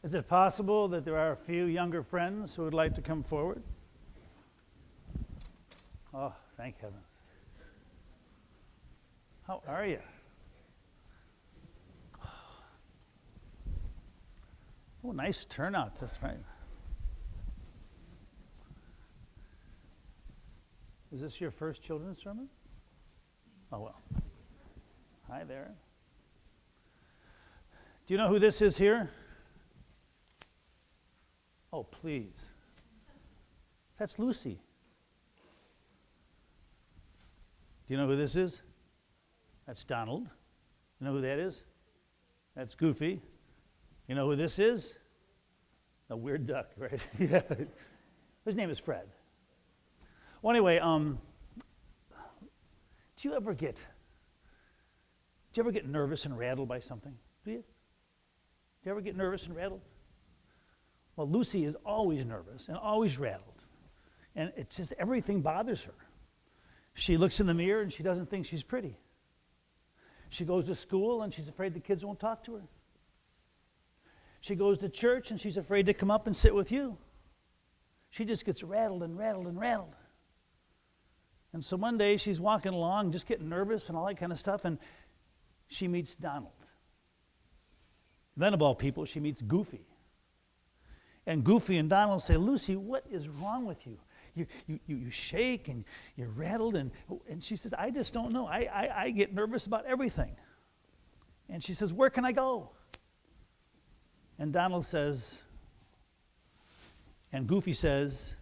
Is it possible that there are a few younger friends who would like to come forward? Oh, thank heavens. How are you? Oh, nice turnout. That's right. Is this your first children's sermon? Oh, well. Hi there. Do you know who this is here? Oh, please. That's Lucy. Do you know who this is? That's Donald. You know who that is? That's Goofy. You know who this is? A weird duck, right? Yeah. His name is Fred. Well, anyway, do you ever get nervous and rattled by something? Do you? Do you ever get nervous and rattled? Well, Lucy is always nervous and always rattled. And it's just everything bothers her. She looks in the mirror and she doesn't think she's pretty. She goes to school and she's afraid the kids won't talk to her. She goes to church and she's afraid to come up and sit with you. She just gets rattled and rattled and rattled. And so one day she's walking along, just getting nervous and all that kind of stuff, and she meets Donald. Then of all people, she meets Goofy. And Goofy and Donald say, Lucy, what is wrong with you? You shake and you're rattled. And she says, I just don't know. I get nervous about everything. And she says, where can I go? And Donald says, and Goofy says,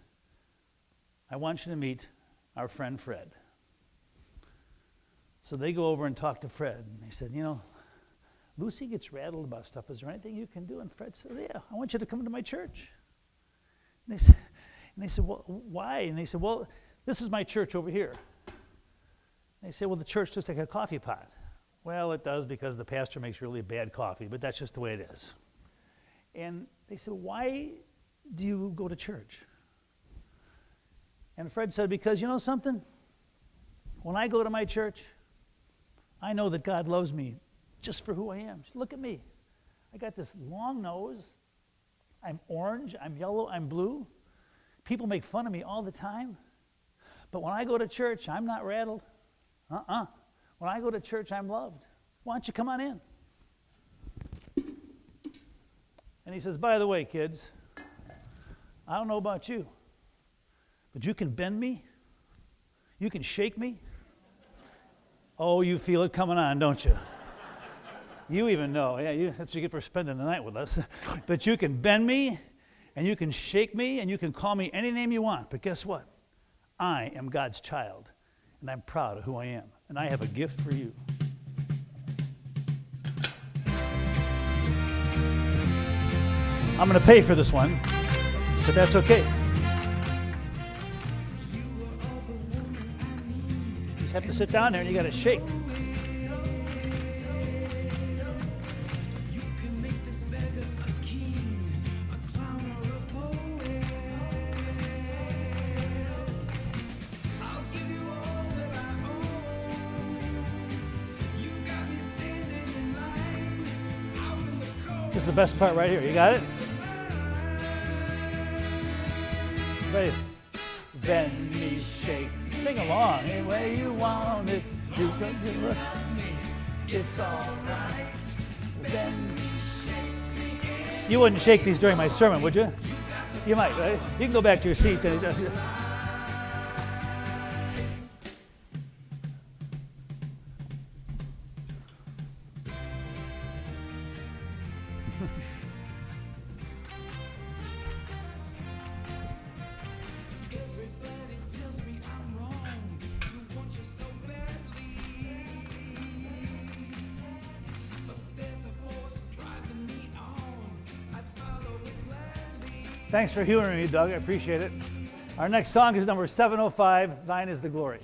I want you to meet our friend Fred. So they go over and talk to Fred. And they said, Lucy gets rattled about stuff. Is there anything you can do? And Fred said, yeah, I want you to come to my church. And they said, well, why? And they said, well, this is my church over here. And they said, well, the church looks like a coffee pot. Well, it does because the pastor makes really bad coffee, but that's just the way it is. And they said, why do you go to church? And Fred said, because you know something? When I go to my church, I know that God loves me just for who I am. Just look at me. I got this long nose. I'm orange, I'm yellow, I'm blue. People make fun of me all the time. But when I go to church, I'm not rattled. When I go to church, I'm loved. Why don't you come on in? And he says, by the way, kids, I don't know about you, but you can bend me. You can shake me. Oh, you feel it coming on, don't you? You even know. Yeah, that's what you get for spending the night with us. But you can bend me, and you can shake me, and you can call me any name you want. But guess what? I am God's child, and I'm proud of who I am. And I have a gift for you. I'm going to pay for this one, but that's okay. You just have to sit down there and you got to shake. This is the best part right here. You got it? Ready? Bend me, shake, sing along any way you want it. You can look at me, it's all right. Bend me, shake. You wouldn't shake these during my sermon, would you? You might, right? You can go back to your seats and Thanks for humoring me, Doug. I appreciate it. Our next song is number 705, Thine is the Glory.